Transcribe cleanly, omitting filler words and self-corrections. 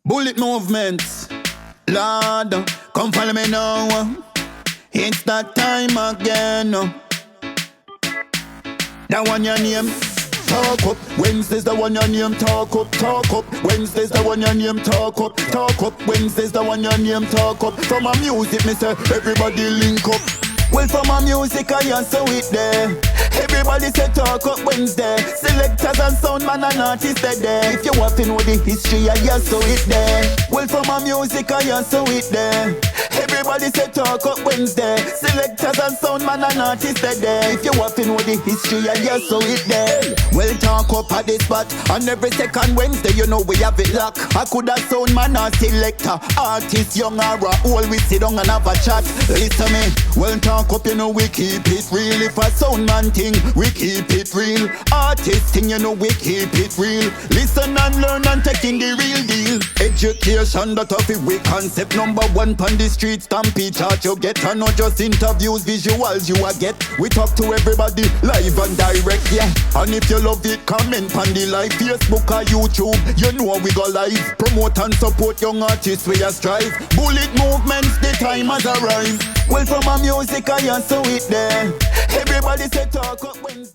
Bullet movements, Lord, come follow me now. It's that time again. That one your name, talk up. Wednesday's the one your name, talk up, talk up. Wednesday's the one your name, talk up, talk up. Wednesday's the one your name, talk up. From my music, me say everybody link up. Well, from my music, I answer it there. Everybody say talk up Wednesday. Selectors and sound man and artists they there. If you want to know the history, I answer it there. Well, from my music, I answer it there. Everybody say talk up Wednesday. Selectors and sound man and artists they there. If you want to know the history, I answer it there. Well, talk up at this spot. On every second Wednesday, you know we have it locked. I could have sound man or selector, artist, young or old. We sit down and have a chat. Listen me. Well, talk up, you know we keep it real. If a sound man thing, we keep it real. Artist thing, you know we keep it real. Listen and learn and take in the real deal. Education, that of it, we concept number one on the street. Stampede chart you get, and not just interviews, visuals you a get. We talk to everybody live and direct, yeah. And if you love it, comment on the live Facebook or YouTube. You know we go live. Promote and support young artists, we a strive. Bullet movements, the time has arrived. Well, from my music, I answer it there. Everybody say talk up Wednesday.